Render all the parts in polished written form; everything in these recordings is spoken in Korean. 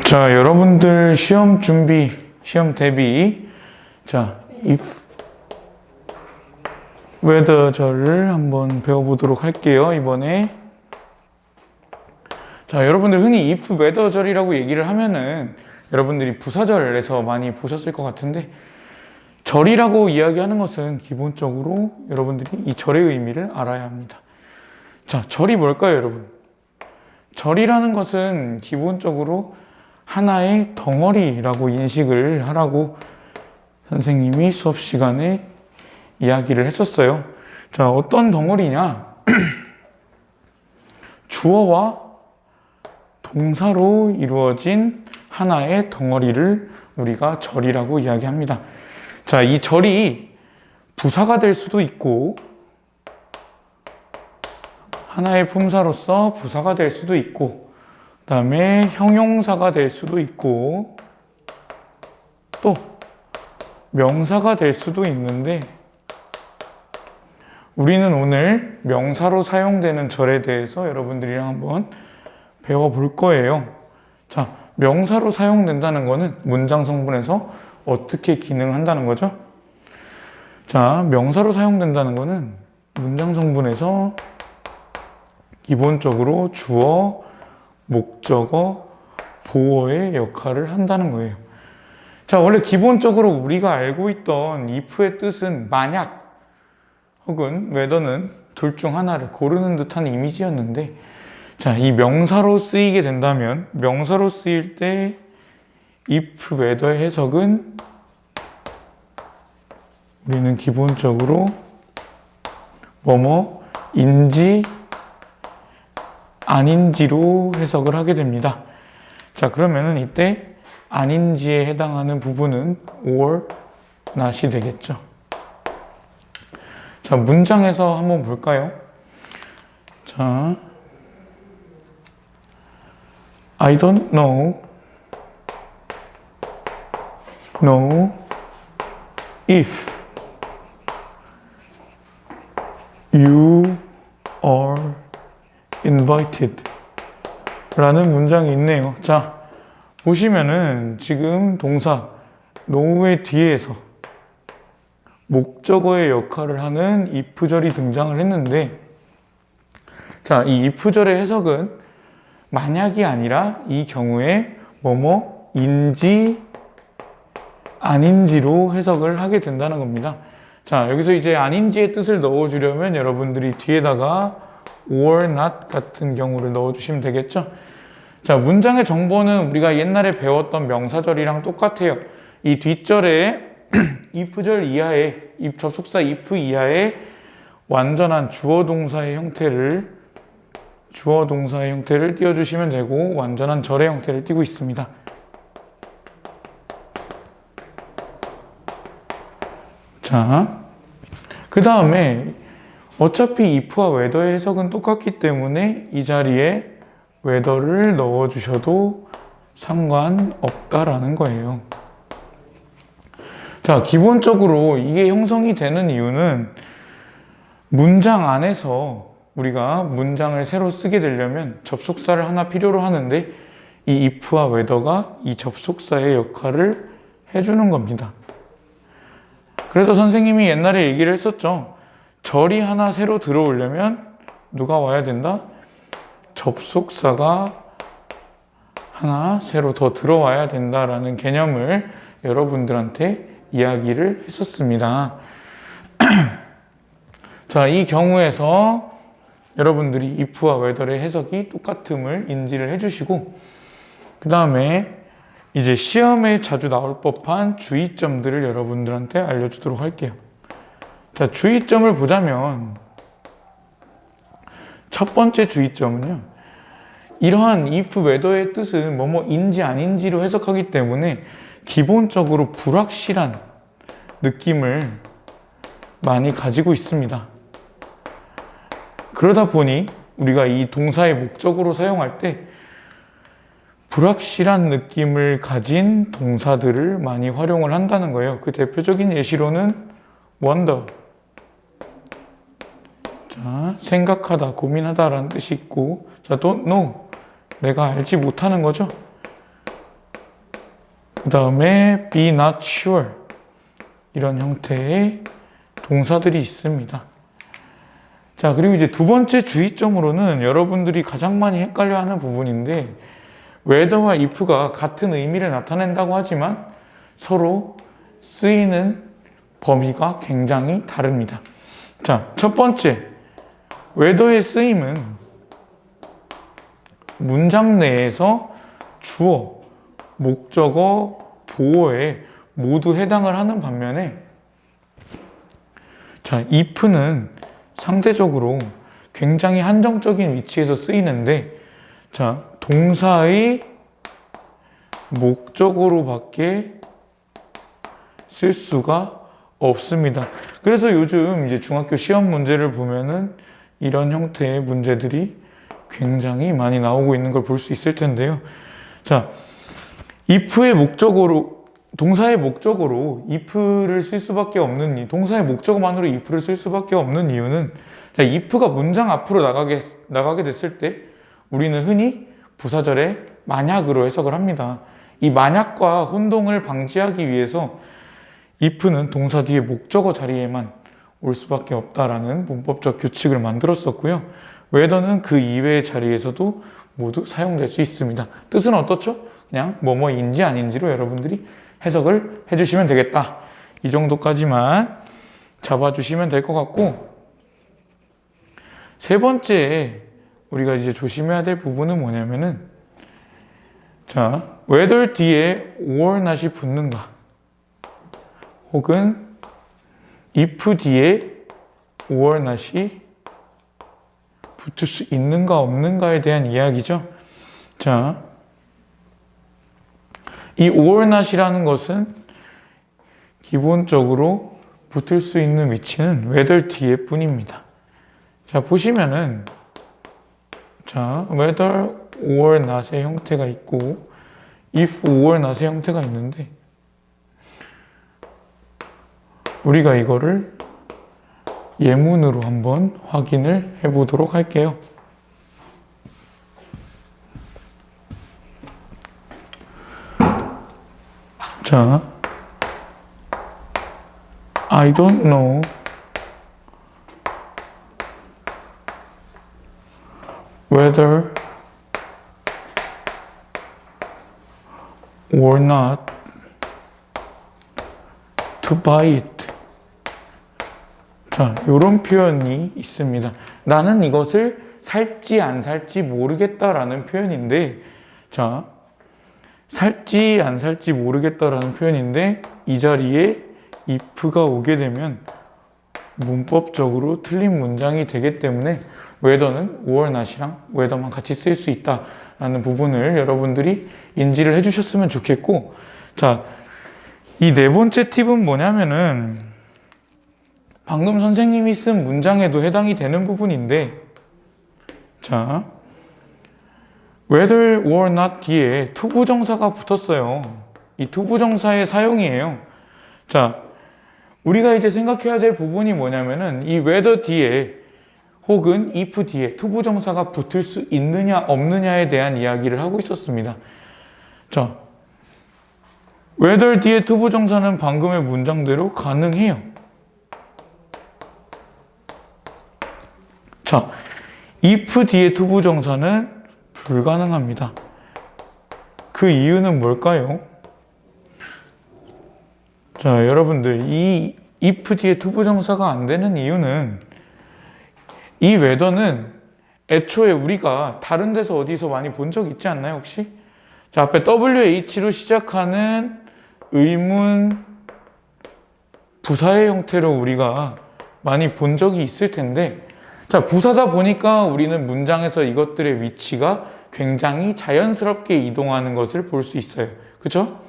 자, 여러분들 시험 준비, 시험 대비. 자, if whether절을 한번 배워보도록 할게요, 이번에. 자, 여러분들 흔히 if whether절이라고 얘기를 하면은 여러분들이 부사절에서 많이 보셨을 것 같은데, 절이라고 이야기하는 것은 기본적으로 여러분들이 이 절의 의미를 알아야 합니다. 자, 절이 뭘까요, 여러분? 절이라는 것은 기본적으로 하나의 덩어리라고 인식을 하라고 선생님이 수업 시간에 이야기를 했었어요. 자, 어떤 덩어리냐? 주어와 동사로 이루어진 하나의 덩어리를 우리가 절이라고 이야기합니다. 자, 이 절이 부사가 될 수도 있고 하나의 품사로서 부사가 될 수도 있고, 그 다음에 형용사가 될 수도 있고, 또 명사가 될 수도 있는데, 우리는 오늘 명사로 사용되는 절에 대해서 여러분들이랑 한번 배워볼 거예요. 자, 명사로 사용된다는 거는 문장 성분에서 어떻게 기능한다는 거죠? 자, 명사로 사용된다는 거는 문장 성분에서 기본적으로 주어, 목적어, 보어의 역할을 한다는 거예요. 자, 원래 기본적으로 우리가 알고 있던 if의 뜻은 만약 혹은 whether는 둘 중 하나를 고르는 듯한 이미지였는데, 자, 이 명사로 쓰이게 된다면, 명사로 쓰일 때 if whether의 해석은 우리는 기본적으로 뭐뭐인지 아닌지로 해석을 하게 됩니다. 자, 그러면은 이때 아닌지에 해당하는 부분은 or, not이 되겠죠. 자, 문장에서 한번 볼까요? 자, I don't know if you are invited 라는 문장이 있네요. 자, 보시면은 지금 동사 know의 뒤에서 목적어의 역할을 하는 if절이 등장을 했는데, 자, 이 if절의 해석은 만약이 아니라 이 경우에 뭐뭐인지 아닌지로 해석을 하게 된다는 겁니다. 자, 여기서 이제 아닌지의 뜻을 넣어주려면 여러분들이 뒤에다가 or not 같은 경우를 넣어주시면 되겠죠. 자, 문장의 정보는 우리가 옛날에 배웠던 명사절이랑 똑같아요. 이 뒷절에 if절 이하에, 접속사 if 이하에 완전한 주어 동사의 형태를 띄워주시면 되고, 완전한 절의 형태를 띄고 있습니다. 자, 그 다음에 어차피 if와 whether의 해석은 똑같기 때문에 이 자리에 whether를 넣어주셔도 상관없다라는 거예요. 자, 기본적으로 이게 형성이 되는 이유는 문장 안에서 우리가 문장을 새로 쓰게 되려면 접속사를 하나 필요로 하는데, 이 if와 whether가 이 접속사의 역할을 해주는 겁니다. 그래서 선생님이 옛날에 얘기를 했었죠. 절이 하나 새로 들어오려면 누가 와야 된다? 접속사가 하나 새로 더 들어와야 된다라는 개념을 여러분들한테 이야기를 했었습니다. 자, 이 경우에서 여러분들이 if와 whether의 해석이 똑같음을 인지를 해주시고, 그 다음에 이제 시험에 자주 나올 법한 주의점들을 여러분들한테 알려주도록 할게요. 자, 주의점을 보자면 첫 번째 주의점은요, 이러한 if, whether의 뜻은 뭐뭐인지 아닌지로 해석하기 때문에 기본적으로 불확실한 느낌을 많이 가지고 있습니다. 그러다 보니 우리가 이 동사의 목적으로 사용할 때 불확실한 느낌을 가진 동사들을 많이 활용을 한다는 거예요. 그 대표적인 예시로는 wonder. 자, 생각하다, 고민하다라는 뜻이 있고, 자, don't know. 내가 알지 못하는 거죠. 그 다음에 be not sure 이런 형태의 동사들이 있습니다. 자, 그리고 이제 두 번째 주의점으로는 여러분들이 가장 많이 헷갈려하는 부분인데 whether와 if가 같은 의미를 나타낸다고 하지만 서로 쓰이는 범위가 굉장히 다릅니다. 자, 첫 번째 whether의 쓰임은 문장 내에서 주어, 목적어, 보어에 모두 해당을 하는 반면에 자, if는 상대적으로 굉장히 한정적인 위치에서 쓰이는데 자, 동사의 목적어로밖에 쓸 수가 없습니다. 그래서 요즘 이제 중학교 시험 문제를 보면은 이런 형태의 문제들이 굉장히 많이 나오고 있는 걸 볼 수 있을 텐데요. 자, if의 목적어로 동사의 목적어로 if를 쓸 수밖에 없는 동사의 목적어만으로 if를 쓸 수밖에 없는 이유는 if가 문장 앞으로 나가게 됐을 때 우리는 흔히 부사절의 만약으로 해석을 합니다. 이 만약과 혼동을 방지하기 위해서 if는 동사 뒤에 목적어 자리에만 올 수밖에 없다라는 문법적 규칙을 만들었었고요. whether는 그 이외의 자리에서도 모두 사용될 수 있습니다. 뜻은 어떻죠? 그냥 뭐뭐인지 아닌지로 여러분들이 해석을 해주시면 되겠다. 이 정도까지만 잡아주시면 될 것 같고 세 번째 우리가 이제 조심해야 될 부분은 뭐냐면은 자, whether 뒤에 or not이 붙는가 혹은 if 뒤에 or not이 붙을 수 있는가 없는가에 대한 이야기죠. 자, 이 or not이라는 것은 기본적으로 붙을 수 있는 위치는 whether 뒤에 뿐입니다. 자, 보시면은 자, whether or not의 형태가 있고 if or not의 형태가 있는데 우리가 이거를 예문으로 한번 확인을 해보도록 할게요. 자, I don't know whether or not to buy it. 자, 이런 표현이 있습니다. 나는 이것을 살지 안 살지 모르겠다라는 표현인데, 자, 살지 안 살지 모르겠다라는 표현인데 이 자리에 if가 오게 되면 문법적으로 틀린 문장이 되기 때문에 whether는 or not이랑 whether만 같이 쓸 수 있다라는 부분을 여러분들이 인지를 해주셨으면 좋겠고, 자, 이 네 번째 팁은 뭐냐면은 방금 선생님이 쓴 문장에도 해당이 되는 부분인데, 자, whether or not 뒤에 투부정사가 붙었어요. 이 투부정사의 사용이에요. 자, 우리가 이제 생각해야 될 부분이 뭐냐면은 이 whether 뒤에 혹은 if 뒤에 투부정사가 붙을 수 있느냐 없느냐에 대한 이야기를 하고 있었습니다. 자, whether 뒤에 투부정사는 방금의 문장대로 가능해요. 자, if 뒤에 투부정사는 불가능합니다. 그 이유는 뭘까요? 자, 여러분들 이 if 뒤에 투부정사가 안 되는 이유는 이 whether는 애초에 우리가 다른 데서 어디서 많이 본 적 있지 않나요, 혹시? 자, 앞에 WH로 시작하는 의문 부사의 형태로 우리가 많이 본 적이 있을 텐데, 자, 부사다 보니까 우리는 문장에서 이것들의 위치가 굉장히 자연스럽게 이동하는 것을 볼 수 있어요. 그쵸?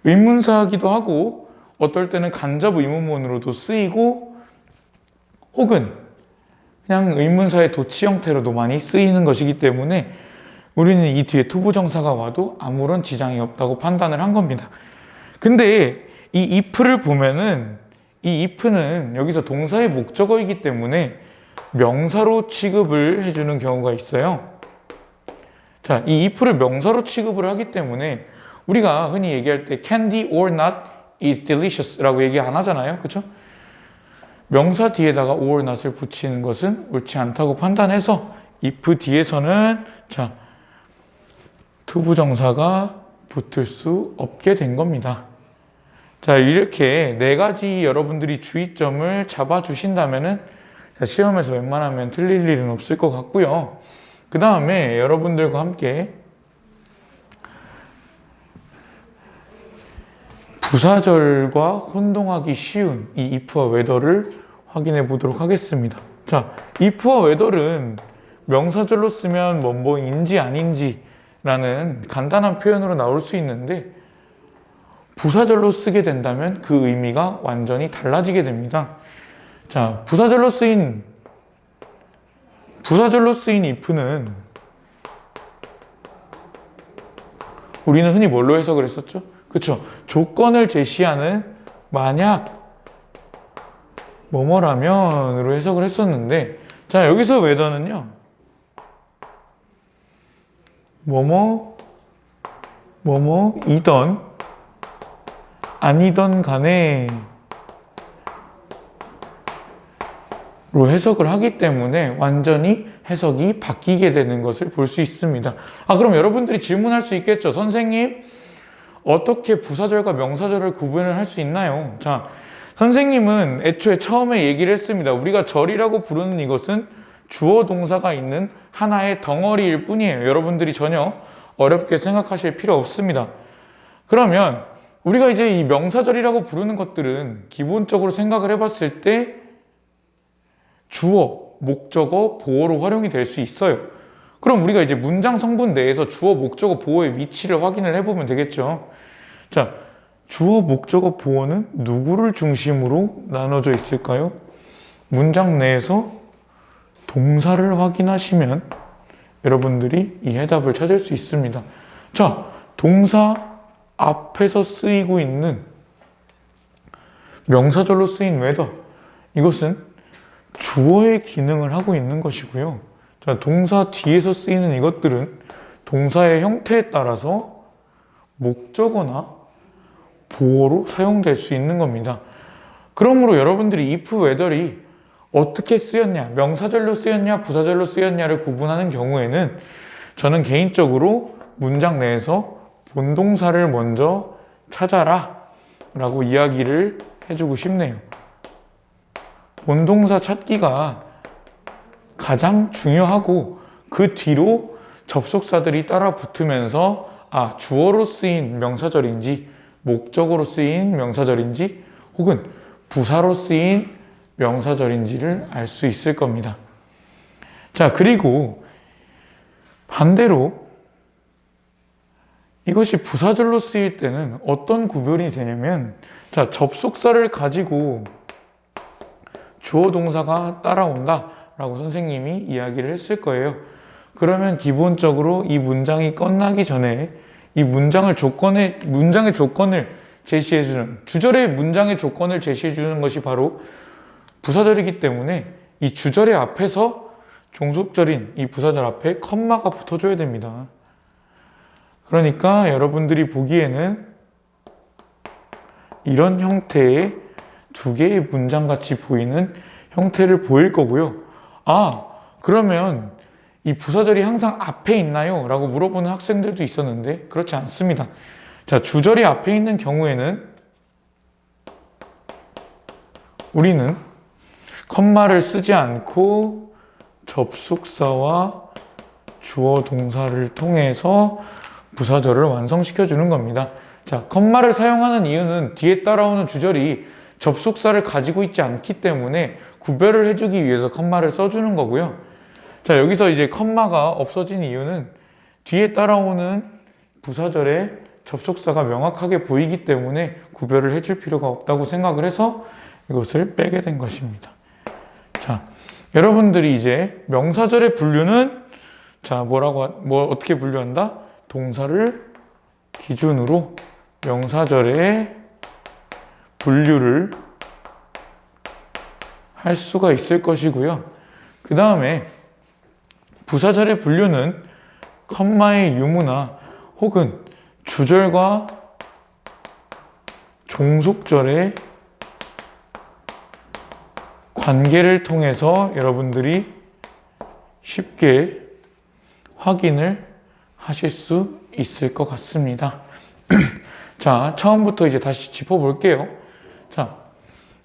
의문사이기도 하고 어떨 때는 간접 의문문으로도 쓰이고 혹은 그냥 의문사의 도치 형태로도 많이 쓰이는 것이기 때문에 우리는 이 뒤에 투부정사가 와도 아무런 지장이 없다고 판단을 한 겁니다. 근데 이 if를 보면은 이 if는 여기서 동사의 목적어이기 때문에 명사로 취급을 해주는 경우가 있어요. 자, 이 if를 명사로 취급을 하기 때문에 우리가 흔히 얘기할 때 candy or not is delicious 라고 얘기 안 하잖아요. 그쵸? 명사 뒤에다가 or not을 붙이는 것은 옳지 않다고 판단해서 if 뒤에서는 자, 투부정사가 붙을 수 없게 된 겁니다. 자, 이렇게 네 가지 여러분들이 주의점을 잡아주신다면은 시험에서 웬만하면 틀릴 일은 없을 것 같고요. 그 다음에 여러분들과 함께 부사절과 혼동하기 쉬운 이 if와 whether를 확인해 보도록 하겠습니다. 자, if와 whether는 명사절로 쓰면 뭐인지 아닌지 라는 간단한 표현으로 나올 수 있는데 부사절로 쓰게 된다면 그 의미가 완전히 달라지게 됩니다. 자, 부사절로 쓰인 if는 우리는 흔히 뭘로 해석을 했었죠? 그쵸? 조건을 제시하는 만약 뭐뭐라면으로 해석을 했었는데 자, 여기서 whether는요 뭐뭐이던 아니던 간에 로 해석을 하기 때문에 완전히 해석이 바뀌게 되는 것을 볼 수 있습니다. 그럼 여러분들이 질문할 수 있겠죠. 선생님, 어떻게 부사절과 명사절을 구분을 할 수 있나요? 자, 선생님은 애초에 처음에 얘기를 했습니다. 우리가 절이라고 부르는 이것은 주어 동사가 있는 하나의 덩어리일 뿐이에요. 여러분들이 전혀 어렵게 생각하실 필요 없습니다. 그러면 우리가 이제 이 명사절이라고 부르는 것들은 기본적으로 생각을 해봤을 때 주어, 목적어, 보어로 활용이 될 수 있어요. 그럼 우리가 이제 문장 성분 내에서 주어, 목적어, 보어의 위치를 확인을 해보면 되겠죠. 자, 주어, 목적어, 보어는 누구를 중심으로 나눠져 있을까요? 문장 내에서 동사를 확인하시면 여러분들이 이 해답을 찾을 수 있습니다. 자, 동사 앞에서 쓰이고 있는 명사절로 쓰인 whether, 이것은 주어의 기능을 하고 있는 것이고요. 자, 동사 뒤에서 쓰이는 이것들은 동사의 형태에 따라서 목적어나 보어로 사용될 수 있는 겁니다. 그러므로 여러분들이 if, whether이 어떻게 쓰였냐, 명사절로 쓰였냐, 부사절로 쓰였냐를 구분하는 경우에는 저는 개인적으로 문장 내에서 본동사를 먼저 찾아라 라고 이야기를 해주고 싶네요. 본동사 찾기가 가장 중요하고 그 뒤로 접속사들이 따라 붙으면서 주어로 쓰인 명사절인지 목적어로 쓰인 명사절인지 혹은 부사로 쓰인 명사절인지를 알 수 있을 겁니다. 자, 그리고 반대로 이것이 부사절로 쓰일 때는 어떤 구별이 되냐면 자, 접속사를 가지고 주어 동사가 따라온다 라고 선생님이 이야기를 했을 거예요. 그러면 기본적으로 이 문장이 끝나기 전에 이 문장의 조건을 제시해주는, 주절의 문장의 조건을 제시해주는 것이 바로 부사절이기 때문에 이 주절의 앞에서 종속절인 이 부사절 앞에 컴마가 붙어줘야 됩니다. 그러니까 여러분들이 보기에는 이런 형태의 두 개의 문장같이 보이는 형태를 보일 거고요. 그러면 이 부사절이 항상 앞에 있나요? 라고 물어보는 학생들도 있었는데 그렇지 않습니다. 자, 주절이 앞에 있는 경우에는 우리는 컴마를 쓰지 않고 접속사와 주어 동사를 통해서 부사절을 완성시켜 주는 겁니다. 자, 컴마를 사용하는 이유는 뒤에 따라오는 주절이 접속사를 가지고 있지 않기 때문에 구별을 해주기 위해서 컴마를 써주는 거고요. 자, 여기서 이제 컴마가 없어진 이유는 뒤에 따라오는 부사절에 접속사가 명확하게 보이기 때문에 구별을 해줄 필요가 없다고 생각을 해서 이것을 빼게 된 것입니다. 자, 여러분들이 이제 명사절의 분류는 자, 어떻게 분류한다? 동사를 기준으로 명사절의 분류를 할 수가 있을 것이고요. 그 다음에 부사절의 분류는 컴마의 유무나 혹은 주절과 종속절의 관계를 통해서 여러분들이 쉽게 확인을 하실 수 있을 것 같습니다. 자, 처음부터 이제 다시 짚어볼게요. 자,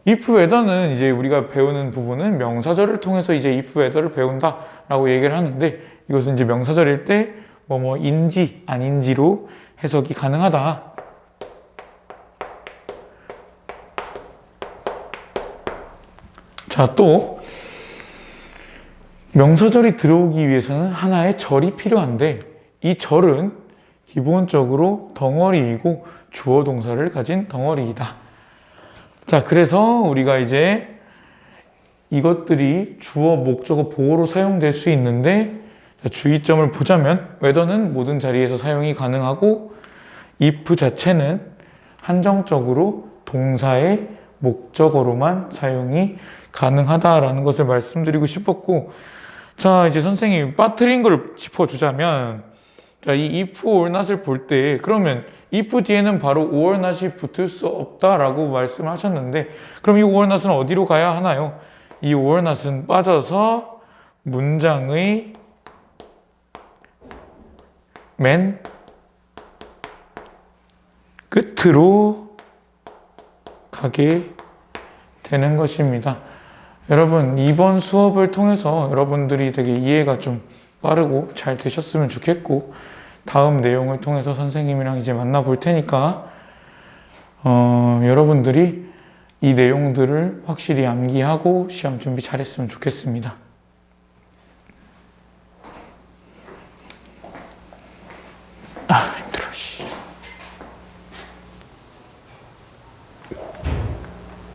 if whether는 이제 우리가 배우는 부분은 명사절을 통해서 이제 if whether를 배운다라고 얘기를 하는데, 이것은 이제 명사절일 때 뭐뭐인지 아닌지로 해석이 가능하다. 자, 또 명사절이 들어오기 위해서는 하나의 절이 필요한데, 이 절은 기본적으로 덩어리이고 주어 동사를 가진 덩어리이다. 자, 그래서 우리가 이제 이것들이 주어, 목적어, 보어로 사용될 수 있는데, 주의점을 보자면 whether는 모든 자리에서 사용이 가능하고 if 자체는 한정적으로 동사의 목적어로만 사용이 가능하다라는 것을 말씀드리고 싶었고, 자, 이제 선생님이 빠뜨린 걸 짚어주자면, 자, 이 if or not을 볼 때, 그러면 if 뒤에는 바로 or not이 붙을 수 없다라고 말씀하셨는데, 그럼 이 or not은 어디로 가야 하나요? 이 or not은 빠져서 문장의 맨 끝으로 가게 되는 것입니다. 여러분, 이번 수업을 통해서 여러분들이 되게 이해가 좀 빠르고 잘 되셨으면 좋겠고, 다음 내용을 통해서 선생님이랑 이제 만나볼 테니까 여러분들이 이 내용들을 확실히 암기하고 시험 준비 잘했으면 좋겠습니다. 힘들어.